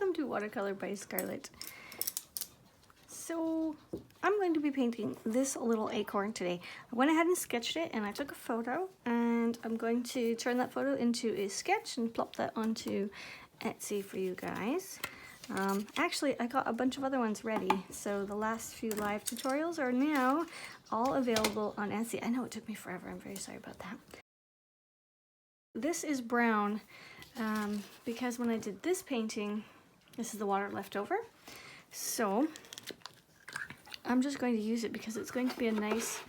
welcome to Watercolor by Scarlett. So I'm going to be painting this little acorn today. I went ahead and sketched it and I took a photo, and I'm going to turn that photo into a sketch and plop that onto Etsy for you guys. Actually, I got a bunch of other ones ready, so the last few live tutorials are now all available on Etsy. I know it took me forever, I'm very sorry about that. This is brown because when I did this painting, this is the water left over. So I'm just going to use it because it's going to be a nice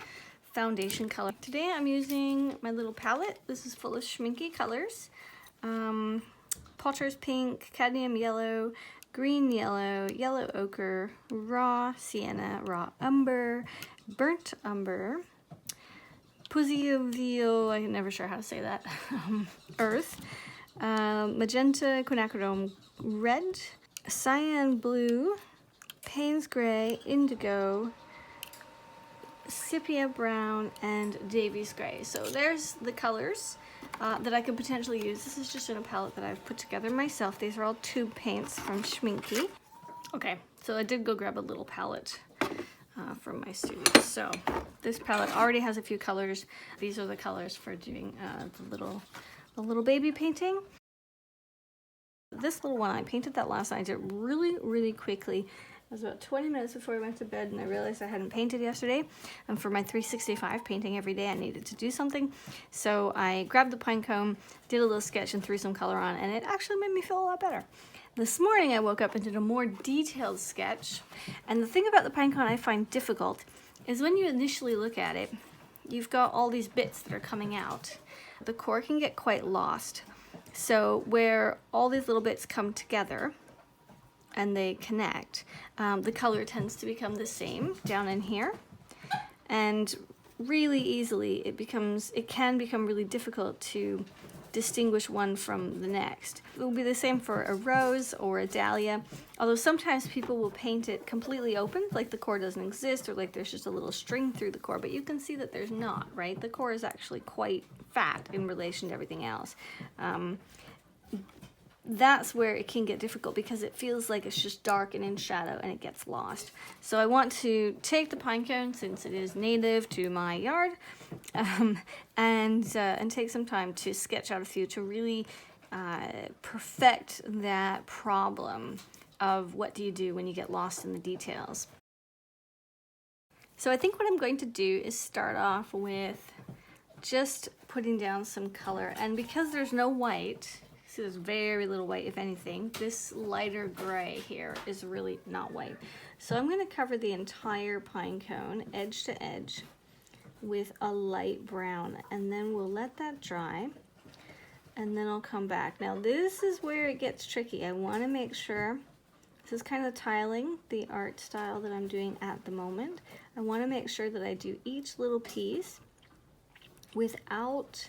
foundation color. Today I'm using my little palette. This is full of schminky colors. Potter's pink, cadmium yellow, green yellow, yellow ochre, raw sienna, raw umber, burnt umber, Puzzio, I'm never sure how to say that, earth, magenta, quinacridone red, cyan blue, Payne's gray, indigo, sepia brown, and Davies gray. So there's the colors that I could potentially use. This is just in a palette that I've put together myself. These are all tube paints from Schminky. Okay, so I did go grab a little palette from my studio. So this palette already has a few colors. These are the colors for doing the little baby painting. This little one, I painted that last night. I did it really quickly. It was about 20 minutes before I went to bed, and I realized I hadn't painted yesterday. And for my 365 painting every day, I needed to do something. So I grabbed the Pinecone, did a little sketch, and threw some color on, and it actually made me feel a lot better. This morning I woke up and did a more detailed sketch. And the thing about the Pinecone I find difficult is when you initially look at it, you've got all these bits that are coming out. The core can get quite lost. So where all these little bits come together and they connect, the color tends to become the same down in here, and really easily it can become really difficult to distinguish one from the next. It will be the same for a rose or a dahlia, although sometimes people will paint it completely open, like the core doesn't exist, or like there's just a little string through the core, but you can see that there's not, right? The core is actually quite fat in relation to everything else. That's where it can get difficult because it feels like it's just dark and in shadow and it gets lost. So I want to take the Pinecone, since it is native to my yard, and take some time to sketch out a few to really perfect that problem of what do you do when you get lost in the details. So I think what I'm going to do is start off with just putting down some color, and because there's no white, see there's very little white if anything, this lighter gray here is really not white. So I'm going to cover the entire Pinecone edge to edge with a light brown, and then we'll let that dry, and then I'll come back. Now this is where it gets tricky. I want to make sure, this is kind of tiling, the art style that I'm doing at the moment. I want to make sure that I do each little piece without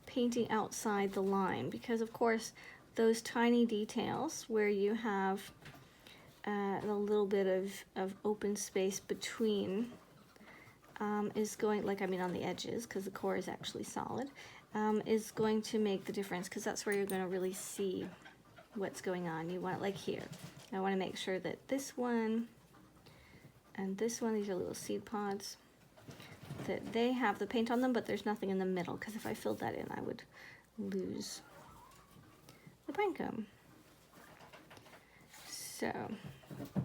painting outside the line, because of course those tiny details where you have a little bit of open space between is going, like I mean on the edges, because the core is actually solid, is going to make the difference, because that's where you're going to really see what's going on. You want it like here. I want to make sure that this one and this one, these are little seed pods, that they have the paint on them, but there's nothing in the middle, because if I filled that in, I would lose the Pinecone. So,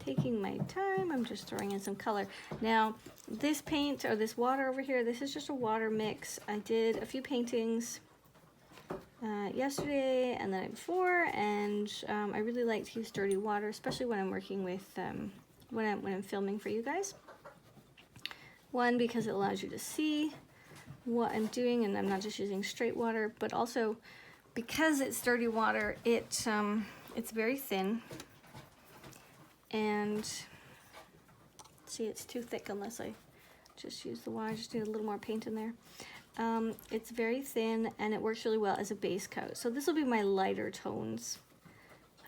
taking my time, I'm just throwing in some color. Now, this paint, or this water over here, this is just a water mix. I did a few paintings yesterday and the night before, and I really like to use dirty water, especially when I'm working with, when I'm filming for you guys. One, because it allows you to see what I'm doing and I'm not just using straight water, but also because it's dirty water, it's very thin, and see, it's too thick unless I just use the water. I just need a little more paint in there. It's very thin and it works really well as a base coat. So this will be my lighter tones,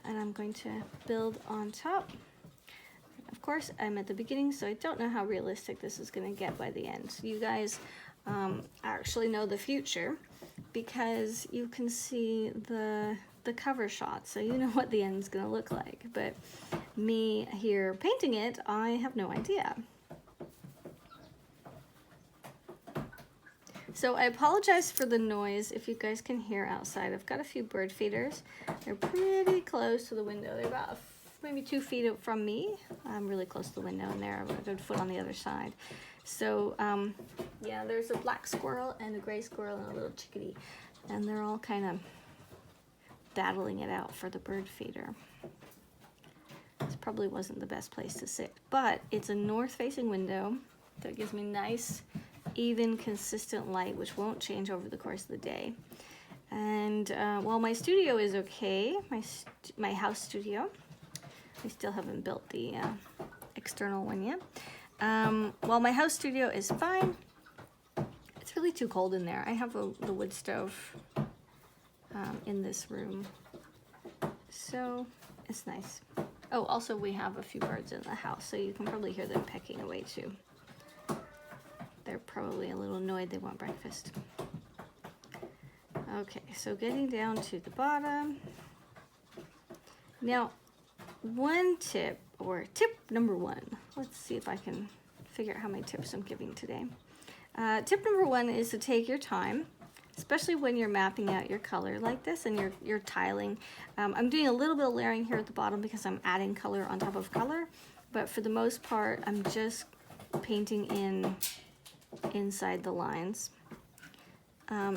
and I'm going to build on top. Of course, I'm at the beginning, so I don't know how realistic this is going to get by the end. You guys actually know the future, because you can see the cover shot, so you know what the end's gonna look like. But me here painting it, I have no idea. So I apologize for the noise if you guys can hear outside. I've got a few bird feeders. They're pretty close to the window. They're about maybe 2 feet from me. I'm really close to the window, and they're a good foot on the other side. So yeah, there's a black squirrel and a gray squirrel and a little chickadee, and they're all kind of battling it out for the bird feeder. This probably wasn't the best place to sit, but it's a north-facing window that gives me nice, even, consistent light, which won't change over the course of the day. And while my studio is okay, my house studio, I still haven't built the external one yet. While my house studio is fine, it's really too cold in there. I have the wood stove in this room, so it's nice. Oh, also we have a few birds in the house, so you can probably hear them pecking away too. They're probably a little annoyed they want breakfast. Okay, so getting down to the bottom. Now, one tip, or tip number 1, let's see if I can figure out how many tips I'm giving today. Tip number 1 is to take your time, especially when you're mapping out your color like this and you're tiling. I'm doing a little bit of layering here at the bottom because I'm adding color on top of color, but for the most part, I'm just painting in inside the lines.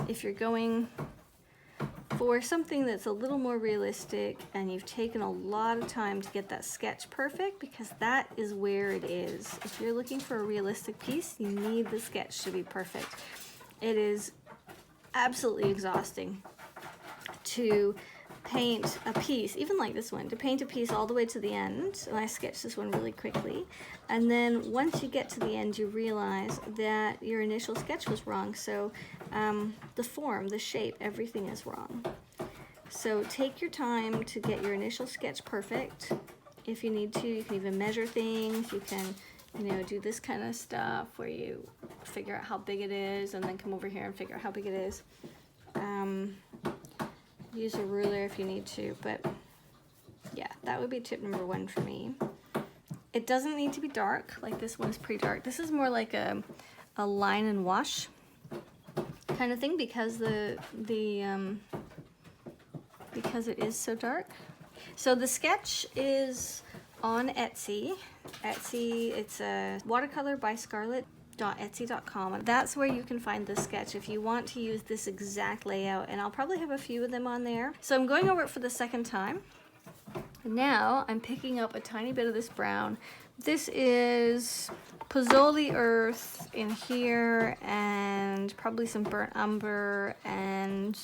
If you're going for something that's a little more realistic and you've taken a lot of time to get that sketch perfect, because that is where it is. If you're looking for a realistic piece, you need the sketch to be perfect. It is absolutely exhausting to paint a piece, even like this one, to paint a piece all the way to the end. And I sketched this one really quickly. And then once you get to the end, you realize that your initial sketch was wrong. So the form, the shape, everything is wrong. So take your time to get your initial sketch perfect. If you need to, you can even measure things. You can, you know, do this kind of stuff where you figure out how big it is and then come over here and figure out how big it is. Use a ruler if you need to, but yeah, that would be tip number 1 for me. It doesn't need to be dark, like this one's pretty dark. This is more like a line and wash kind of thing because because it is so dark. So the sketch is on Etsy. It's a watercolor by Scarlett.etsy.com. That's where you can find the sketch if you want to use this exact layout, and I'll probably have a few of them on there. So I'm going over it for the second time. Now I'm picking up a tiny bit of this brown. This is Pozzoli Earth in here, and probably some burnt umber, and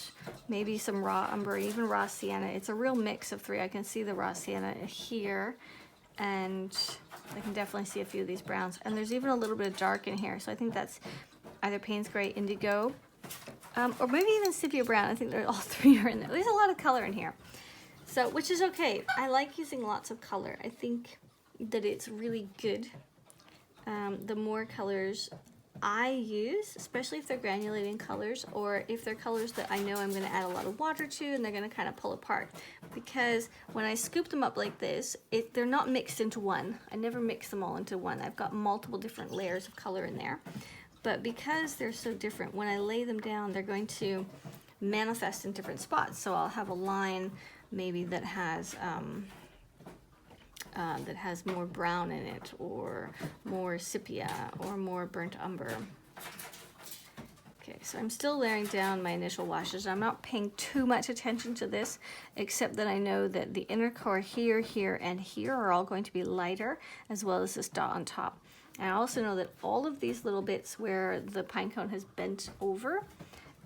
maybe some raw umber, even raw sienna. It's a real mix of 3. I can see the raw sienna here, and I can definitely see a few of these browns. And there's even a little bit of dark in here, so I think that's either Payne's Gray, Indigo, or maybe even Sepia Brown. I think all 3 are in there. There's a lot of color in here, so which is okay. I like using lots of color. I think that it's really good. The more colors I use, especially if they're granulating colors, or if they're colors that I know I'm going to add a lot of water to and they're going to kind of pull apart, because when I scoop them up like this, they're not mixed into one. I never mix them all into one. I've got multiple different layers of color in there, but because they're so different, when I lay them down, they're going to manifest in different spots. So I'll have a line maybe that has more brown in it, or more sepia, or more burnt umber. Okay, so I'm still layering down my initial washes. I'm not paying too much attention to this, except that I know that the inner core here, here, and here are all going to be lighter, as well as this dot on top. And I also know that all of these little bits where the pine cone has bent over,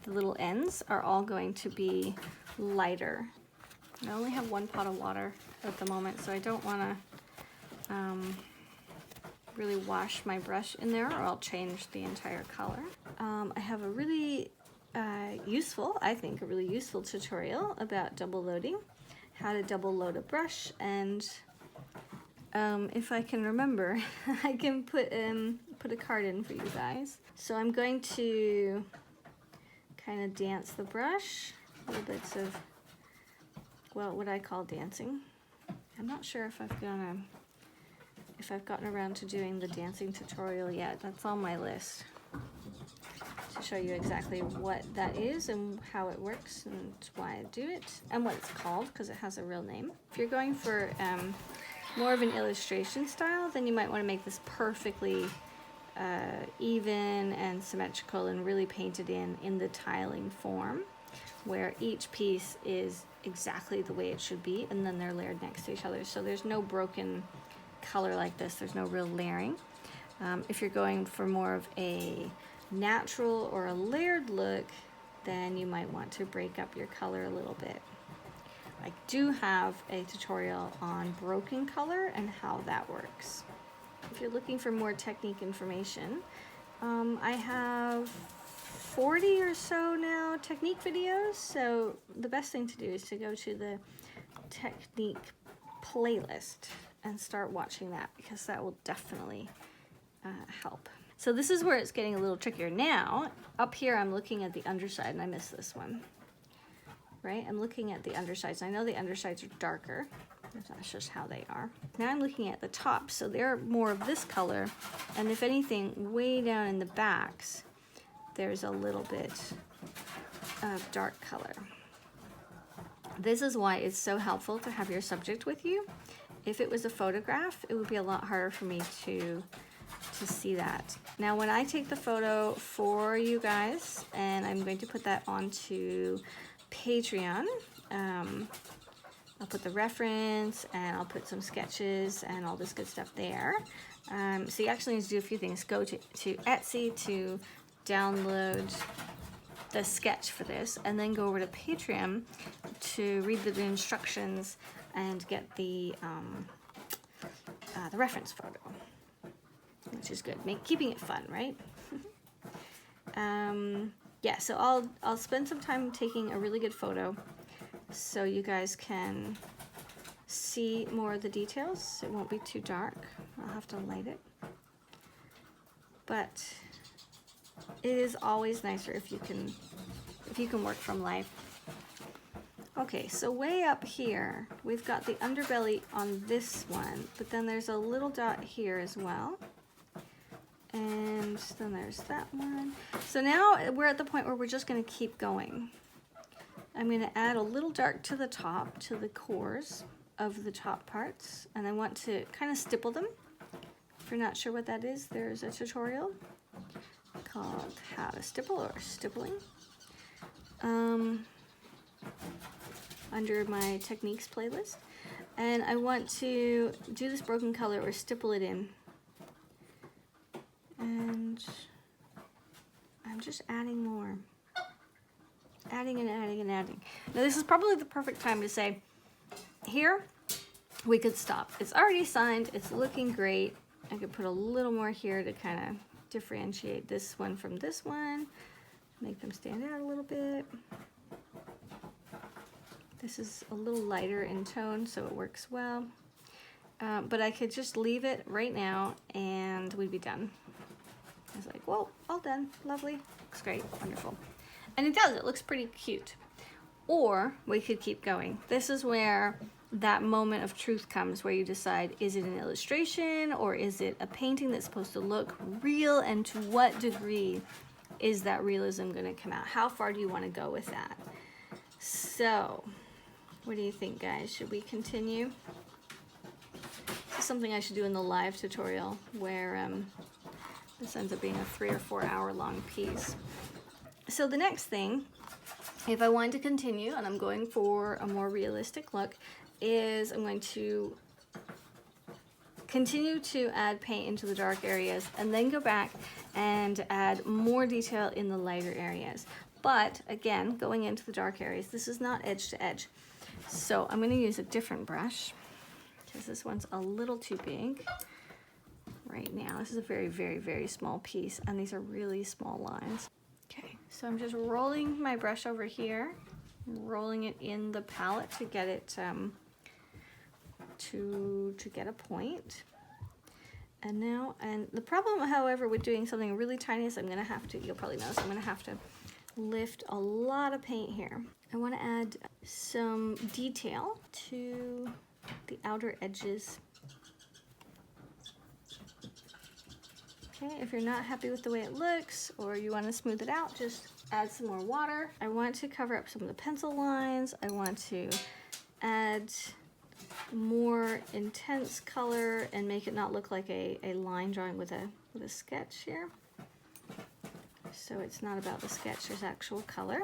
the little ends, are all going to be lighter. I only have 1 pot of water at the moment, so I don't want to really wash my brush in there, or I'll change the entire color. I have a really useful, I think, a really useful tutorial about double loading, how to double load a brush, and if I can remember, I can put a card in for you guys. So I'm going to kind of dance the brush, little bits of, well, what I call dancing. I'm not sure if I've gotten around to doing the dancing tutorial yet. That's on my list to show you exactly what that is and how it works and why I do it and what it's called, because it has a real name. If you're going for more of an illustration style, then you might want to make this perfectly even and symmetrical and really painted in the tiling form, where each piece is exactly the way it should be, and then they're layered next to each other. So there's no broken color like this. There's no real layering. If you're going for more of a natural or a layered look, then you might want to break up your color a little bit. I do have a tutorial on broken color and how that works. If you're looking for more technique information, I have 40 or so now technique videos, so the best thing to do is to go to the technique playlist and start watching that, because that will definitely help. So this is where it's getting a little trickier. Now, up here I'm looking at the underside, and I missed this one, right? I'm looking at the undersides. I know the undersides are darker. That's just how they are. Now I'm looking at the top, so they're more of this color, and if anything, way down in the backs, there's a little bit of dark color. This is why it's so helpful to have your subject with you. If it was a photograph, it would be a lot harder for me to see that. Now when I take the photo for you guys, and I'm going to put that onto Patreon, I'll put the reference and I'll put some sketches and all this good stuff there. So you actually need to do a few things. Go to Etsy to download the sketch for this, and then go over to Patreon to read the instructions and get the reference photo, which is good. Keeping it fun, right? Yeah, so I'll spend some time taking a really good photo so you guys can see more of the details. It won't be too dark. I'll have to light it. But it is always nicer if you can work from life. Okay, so way up here, we've got the underbelly on this one, but then there's a little dot here as well. And then there's that one. So now we're at the point where we're just gonna keep going. I'm gonna add a little dark to the top, to the cores of the top parts, and I want to kind of stipple them. If you're not sure what that is, there's a tutorial called How to Stipple or Stippling under my techniques playlist. And I want to do this broken color or stipple it in. And I'm just adding more. Adding and adding and adding. Now this is probably the perfect time to say, here, we could stop. It's already signed, it's looking great. I could put a little more here to kind of differentiate this one from this one, make them stand out a little bit. This is a little lighter in tone, so it works well. But I could just leave it right now and we'd be done. I was like, well, all done, lovely, looks great, wonderful. And it does, it looks pretty cute. Or we could keep going. This is where that moment of truth comes, where you decide, is it an illustration or is it a painting that's supposed to look real, and to what degree is that realism going to come out? How far do you want to go with that? So, what do you think, guys? Should we continue? This is something I should do in the live tutorial, where this ends up being a 3 or 4 hour long piece. So the next thing, if I wanted to continue, and I'm going for a more realistic look, is I'm going to continue to add paint into the dark areas and then go back and add more detail in the lighter areas. But again, going into the dark areas, this is not edge to edge. So I'm going to use a different brush because this one's a little too big right now. This is a very, very, very small piece, and these are really small lines. Okay, so I'm just rolling my brush over here, rolling it in the palette to get it to get a point. And now, and the problem, however, with doing something really tiny is I'm gonna have to, you'll probably notice, I'm gonna have to lift a lot of paint here. I want to add some detail to the outer edges. Okay, if you're not happy with the way it looks or you want to smooth it out, just add some more water. I want to cover up some of the pencil lines. I want to add more intense color and make it not look like a line drawing with a sketch here. So it's not about the sketch, there's actual color.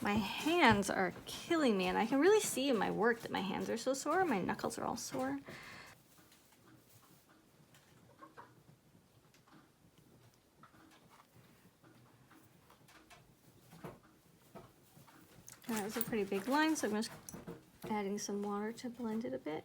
My hands are killing me, and I can really see in my work that my hands are so sore. My knuckles are all sore. That was a pretty big line, so I'm just adding some water to blend it a bit.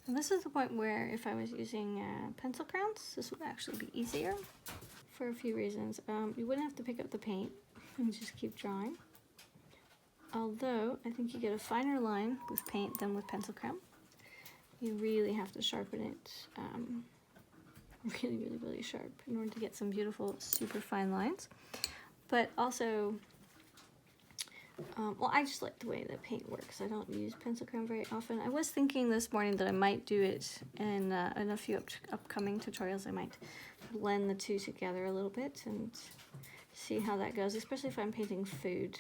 And this is the point where if I was using pencil crowns, this would actually be easier for a few reasons. You wouldn't have to pick up the paint and just keep drawing. Although, I think you get a finer line with paint than with pencil crown. You really have to sharpen it really sharp in order to get some beautiful, super fine lines. But also, well, I just like the way that paint works. I don't use pencil crayon very often. I was thinking this morning that I might do it in a few upcoming tutorials. I might blend the two together a little bit and see how that goes, especially if I'm painting food,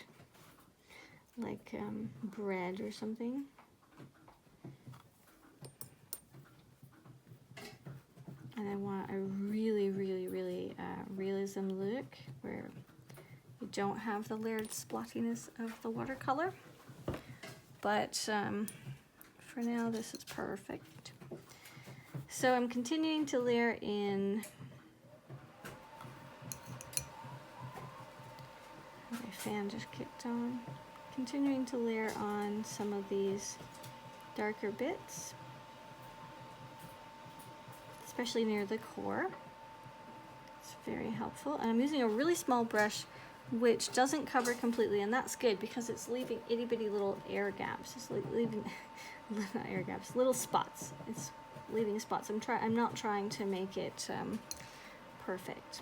like bread or something. And I want a really realism look where you don't have the layered splottiness of the watercolor. But for now, this is perfect. So I'm continuing to layer in. My fan just kicked on. Continuing to layer on some of these darker bits, especially near the core. It's very helpful. And I'm using a really small brush which doesn't cover completely, and that's good because it's leaving itty bitty little air gaps. It's leaving not air gaps, little spots. It's leaving spots. I'm not trying to make it perfect.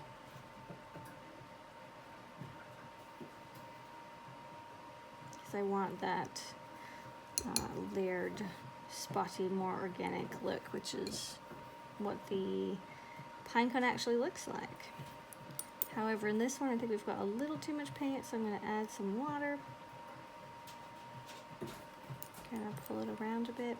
Because I want that layered, spotty, more organic look, which is what the Pinecone actually looks like. However, in this one, I think we've got a little too much paint, so I'm going to add some water. Kind of pull it around a bit.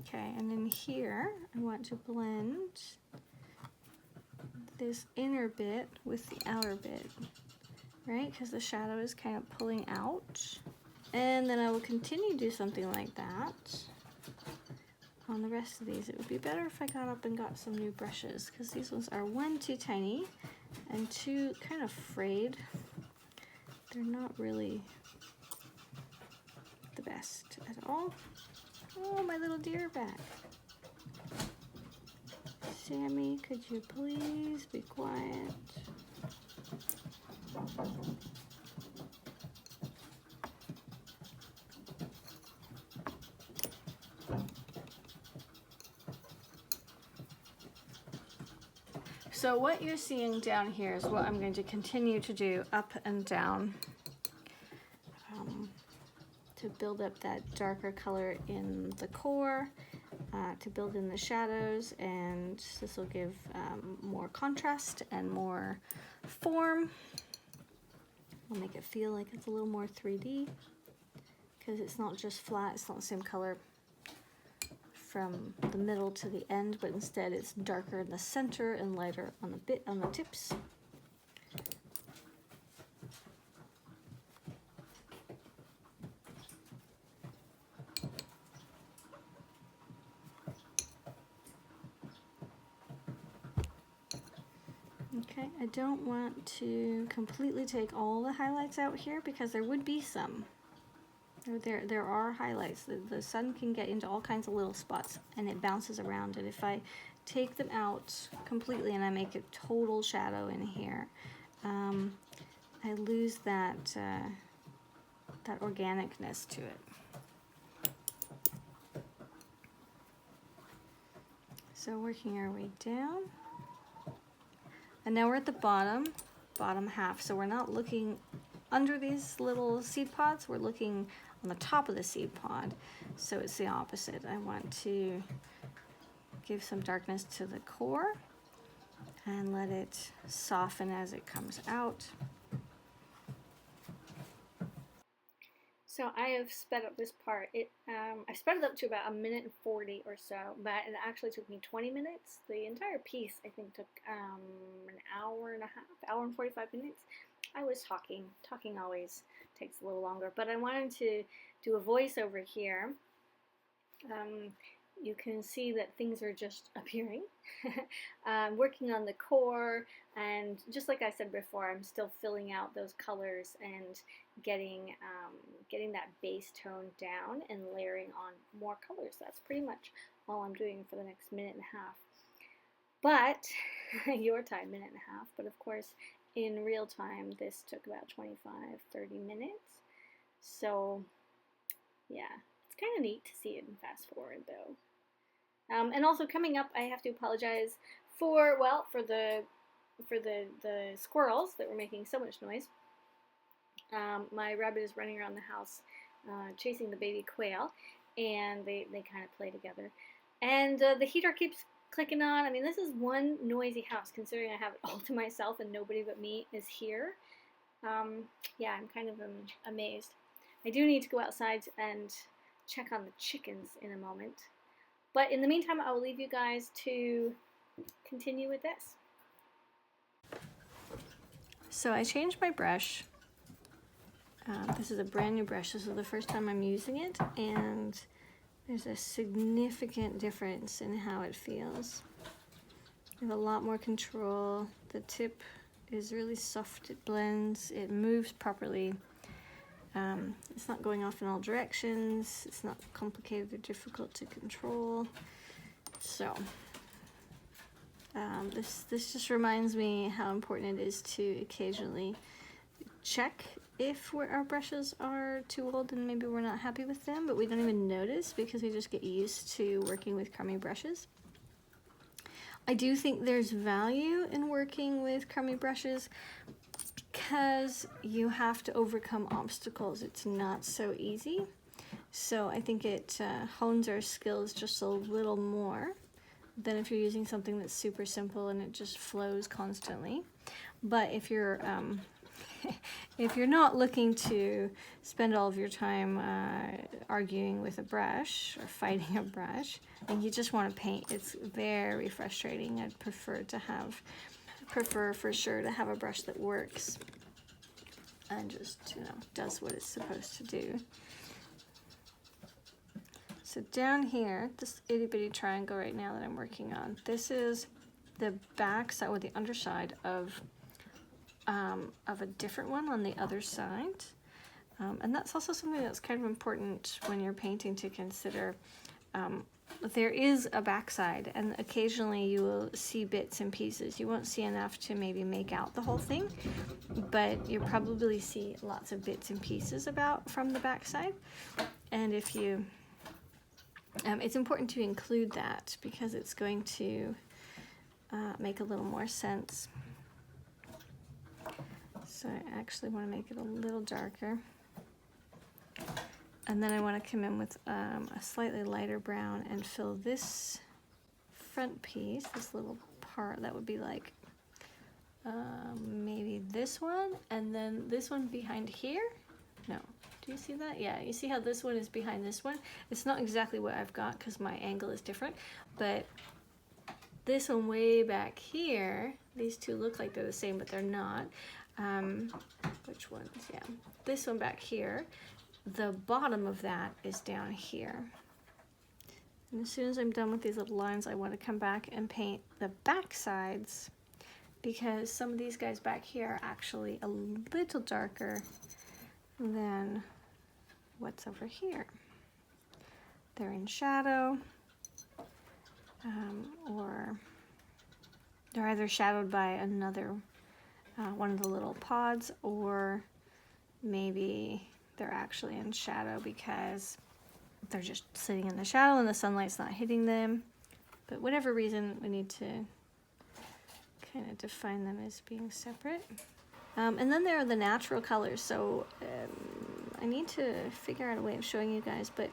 Okay, and in here, I want to blend this inner bit with the outer bit, right? Because the shadow is kind of pulling out. And then I will continue to do something like that on the rest of these. It would be better if I got up and got some new brushes, because these ones are one, too tiny, and two, kind of frayed. They're not really the best at all. Oh, my little deer back. Sammy, could you please be quiet? So what you're seeing down here is what I'm going to continue to do up and down to build up that darker color in the core, to build in the shadows, and this will give more contrast and more form. I'll make it feel like it's a little more 3D, because it's not just flat, it's not the same color from the middle to the end, but instead it's darker in the center and lighter on the tips. Okay, I don't want to completely take all the highlights out here, because there would be some. There are highlights. The sun can get into all kinds of little spots and it bounces around, and if I take them out completely and I make a total shadow in here, I lose that that organicness to it. So working our way down, and now we're at the bottom half, so we're not looking under these little seed pods, we're looking on the top of the seed pod, so it's the opposite. I want to give some darkness to the core and let it soften as it comes out. So I have sped up this part. I sped it up to about 1:40 or so, but it actually took me 20 minutes. The entire piece, I think, took an hour and a half, hour and 45 minutes. I was talking. Talking always takes a little longer, but I wanted to do a voiceover here. You can see that things are just appearing. Working on the core, and just like I said before, I'm still filling out those colors and getting that base tone down and layering on more colors. That's pretty much all I'm doing for the next minute and a half. But your time, minute and a half. But of course, in real time, this took about 25-30 minutes. So yeah, it's kind of neat to see it in fast forward though. And also coming up, I have to apologize for the squirrels that were making so much noise. My rabbit is running around the house chasing the baby quail, and they kind of play together. And the heater keeps clicking on. I mean, this is one noisy house, considering I have it all to myself and nobody but me is here. Yeah, I'm kind of amazed. I do need to go outside and check on the chickens in a moment. But in the meantime, I will leave you guys to continue with this. So I changed my brush. This is a brand new brush. This is the first time I'm using it, and there's a significant difference in how it feels. I have a lot more control. The tip is really soft. It blends. It moves properly. It's not going off in all directions. It's not complicated or difficult to control. So this just reminds me how important it is to occasionally check if our brushes are too old and maybe we're not happy with them, but we don't even notice because we just get used to working with crummy brushes. I do think there's value in working with crummy brushes because you have to overcome obstacles. It's not so easy. So I think it hones our skills just a little more than if you're using something that's super simple and it just flows constantly. But if you're if you're not looking to spend all of your time arguing with a brush or fighting a brush and you just want to paint, it's very frustrating. I'd prefer to have prefer for sure to have a brush that works and just, you know, does what it's supposed to do. So down here, this itty bitty triangle right now that I'm working on, this is the back side or the underside of a different one on the other side. And that's also something that's kind of important when you're painting to consider. There is a backside, and occasionally you will see bits and pieces. You won't see enough to maybe make out the whole thing, but you probably see lots of bits and pieces about from the backside. And if you, it's important to include that because it's going to make a little more sense. So I actually want to make it a little darker. And then I want to come in with a slightly lighter brown and fill this front piece, this little part, that would be like maybe this one, and then this one behind here. No, do you see that? Yeah, you see how this one is behind this one? It's not exactly what I've got because my angle is different, but this one way back here, these two look like they're the same, but they're not. Which ones? Yeah, this one back here. The bottom of that is down here. And as soon as I'm done with these little lines, I want to come back and paint the back sides because some of these guys back here are actually a little darker than what's over here. They're in shadow, or they're either shadowed by another one of the little pods, or maybe they're actually in shadow because they're just sitting in the shadow and the sunlight's not hitting them. But whatever reason, we need to kind of define them as being separate. And then there are the natural colors. So I need to figure out a way of showing you guys, but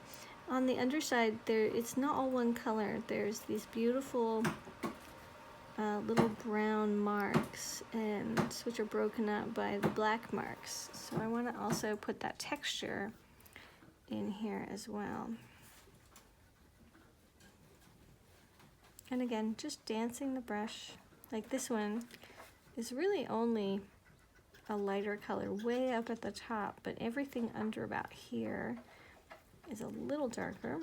on the underside there, it's not all one color. There's these beautiful little brown marks, and which are broken up by the black marks. So I want to also put that texture in here as well. And again, just dancing the brush. Like this one is really only a lighter color way up at the top, but everything under about here is a little darker.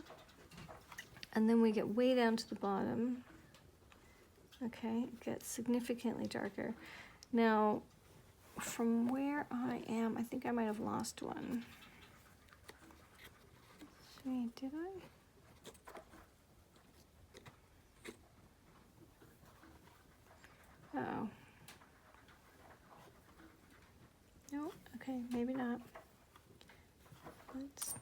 And then we get way down to the bottom. Okay, it gets significantly darker. Now, from where I am, I think I might have lost one. See, did I? Uh-oh. No, okay, maybe not. Let's...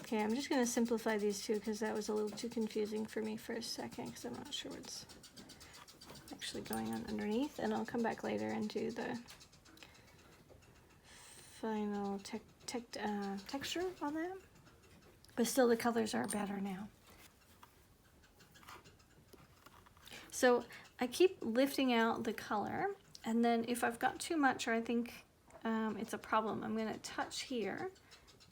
Okay, I'm just going to simplify these two because that was a little too confusing for me for a second because I'm not sure what's actually going on underneath, and I'll come back later and do the final texture on that. But still, the colors are better now. So I keep lifting out the color, and then if I've got too much or I think it's a problem, I'm going to touch here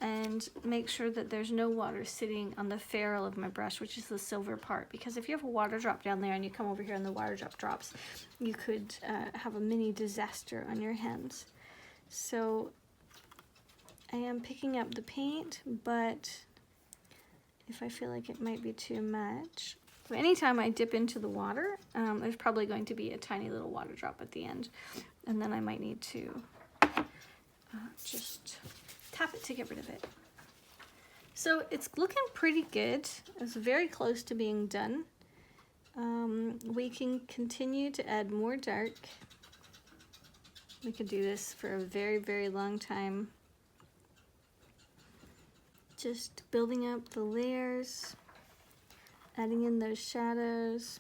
and make sure that there's no water sitting on the ferrule of my brush, which is the silver part, because if you have a water drop down there and you come over here and the water drop drops, you could have a mini disaster on your hands. So I am picking up the paint, but if I feel like it might be too much, so anytime I dip into the water, there's probably going to be a tiny little water drop at the end, and then I might need to just tap it to get rid of it. So it's looking pretty good. It's very close to being done. We can continue to add more dark. We could do this for a very, very long time. Just building up the layers, adding in those shadows.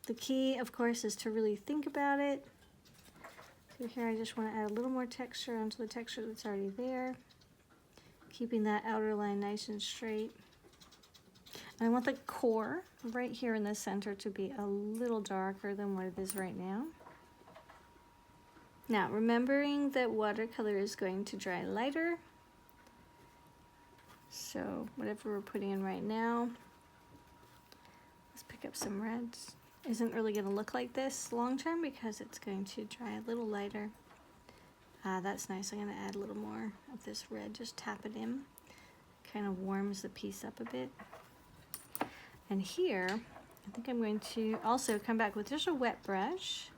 The key, of course, is to really think about it. So here I just want to add a little more texture onto the texture that's already there, keeping that outer line nice and straight. And I want the core right here in the center to be a little darker than what it is right now. Now, remembering that watercolor is going to dry lighter, So whatever we're putting in right now, let's pick up some reds. Isn't really going to look like this long term because it's going to dry a little lighter. That's nice. I'm going to add a little more of this red, just tap it in. Kind of warms the piece up a bit. And here, I think I'm going to also come back with just a wet brush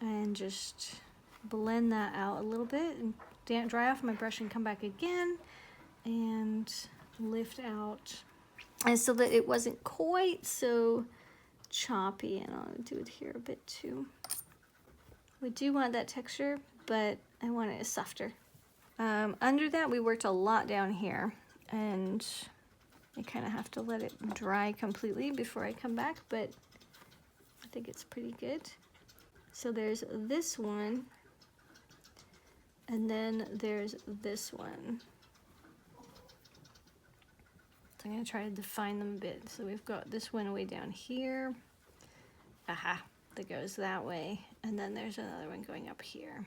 and just blend that out a little bit and dry off my brush and come back again and lift out. And so that it wasn't quite so choppy, and I'll do it here a bit too. We do want that texture, but I want it softer. Under that, we worked a lot down here, and I kind of have to let it dry completely before I come back, but I think it's pretty good. So there's this one, and then there's this one. So I'm going to try to define them a bit. So we've got this one way down here. Aha, that goes that way. And then there's another one going up here.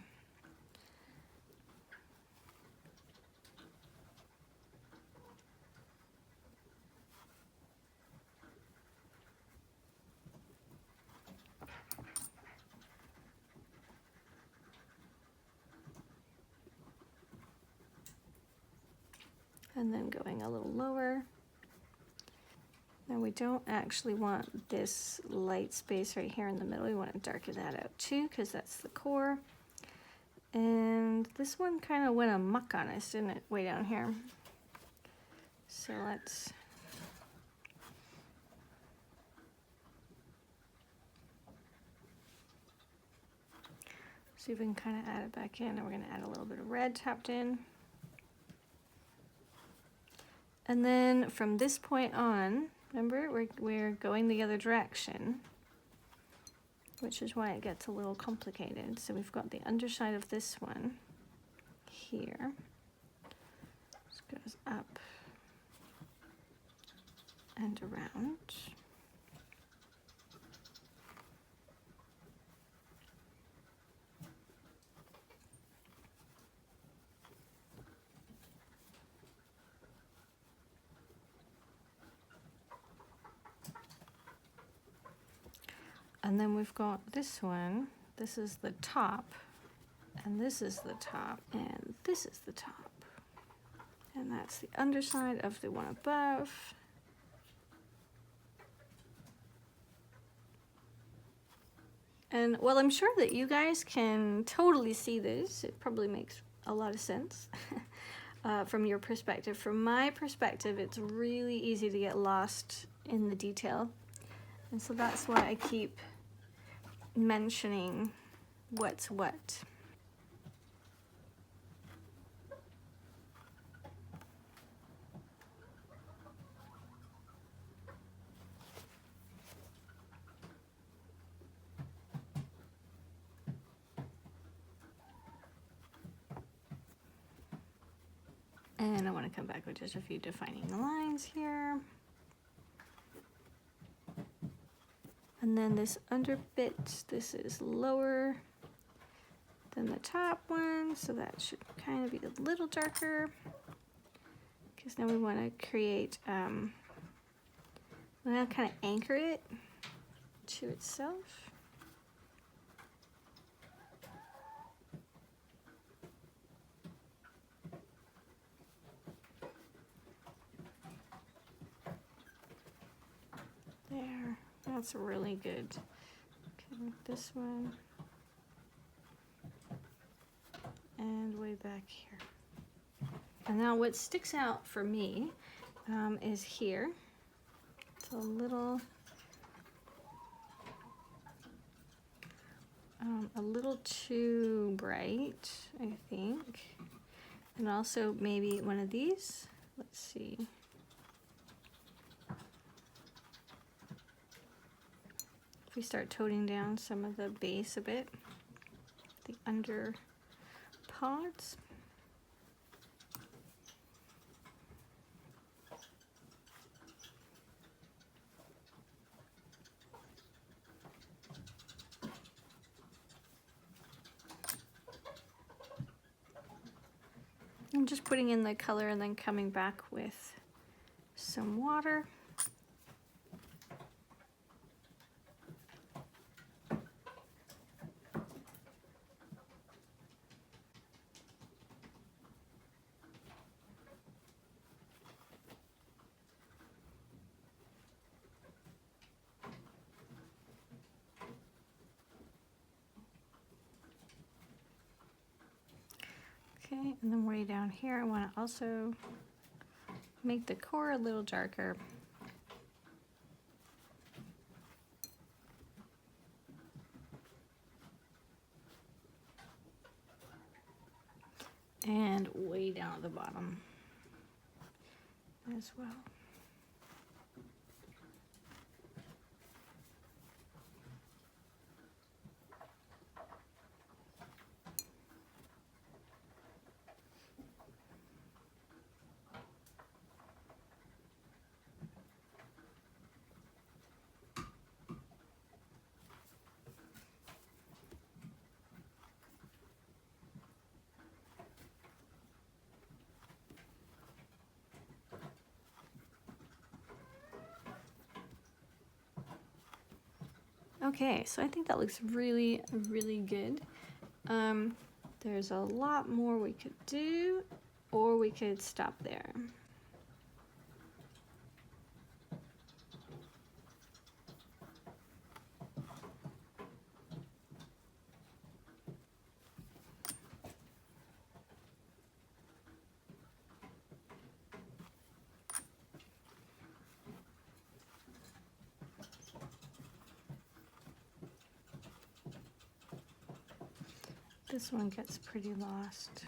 And then going a little lower. Now we don't actually want this light space right here in the middle. We want to darken that out too, because that's the core. And this one kind of went amok on us, didn't it, way down here? So let's see if we can kind of add it back in. And we're going to add a little bit of red tapped in. And then from this point on, remember, we're going the other direction, which is why it gets a little complicated. So we've got the underside of this one here. This goes up and around. And then we've got this one. This is the top, and this is the top, and this is the top. And that's the underside of the one above. And while I'm sure that you guys can totally see this, it probably makes a lot of sense from your perspective. From my perspective, it's really easy to get lost in the detail. And so that's why I keep mentioning what's what. And I want to come back with just a few defining the lines here. And then this under bit, this is lower than the top one, so that should kind of be a little darker. Because now we want to create, we want to kind of anchor it to itself. There. That's really good. Okay, this one. And way back here. And now what sticks out for me is here. It's a little too bright, I think. And also maybe one of these. Let's see. We start toning down some of the base a bit, the under pods. I'm just putting in the color and then coming back with some water. Okay, and then way down here, I want to also make the core a little darker. And way down at the bottom as well. Okay, so I think that looks really, really good. There's a lot more we could do, or we could stop there. This one gets pretty lost.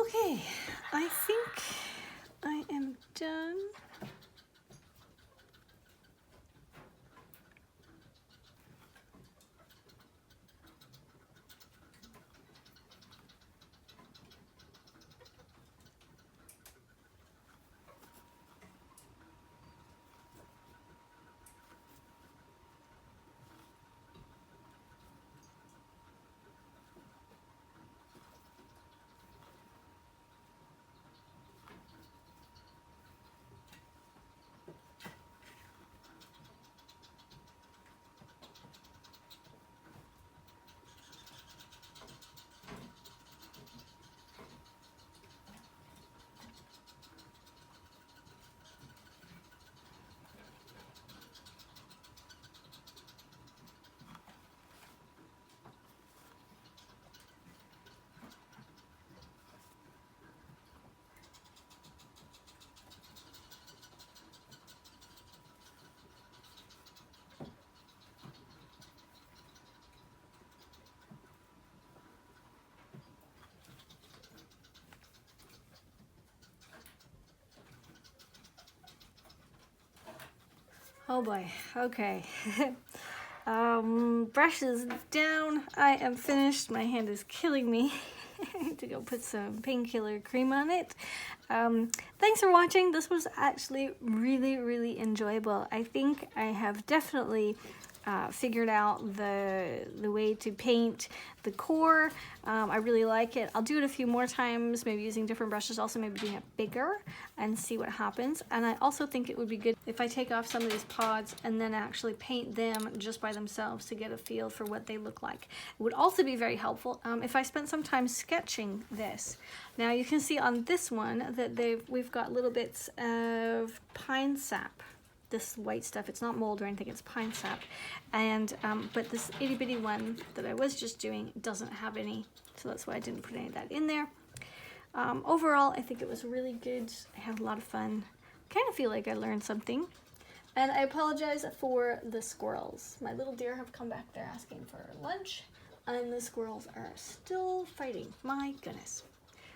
Okay, I think I am done. Oh boy, okay. Brushes down. I am finished. My hand is killing me. I need to go put some painkiller cream on it. Thanks for watching. This was actually really, really enjoyable. I think I have definitely figured out the way to paint the core. I really like it. I'll do it a few more times, maybe using different brushes, also maybe doing it bigger and see what happens. And I also think it would be good if I take off some of these pods and then actually paint them just by themselves to get a feel for what they look like. It would also be very helpful if I spent some time sketching this. Now you can see on this one that we've got little bits of pine sap. This white stuff, it's not mold or anything, it's pine sap. And but this itty bitty one that I was just doing doesn't have any, so that's why I didn't put any of that in there. Overall, I think it was really good. I had a lot of fun. Kind of feel like I learned something. And I apologize for the squirrels. My little deer have come back there asking for lunch, and the squirrels are still fighting. My goodness.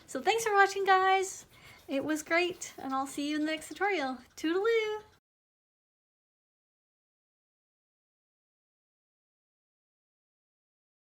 So thanks for watching, guys. It was great, and I'll see you in the next tutorial. Toodaloo!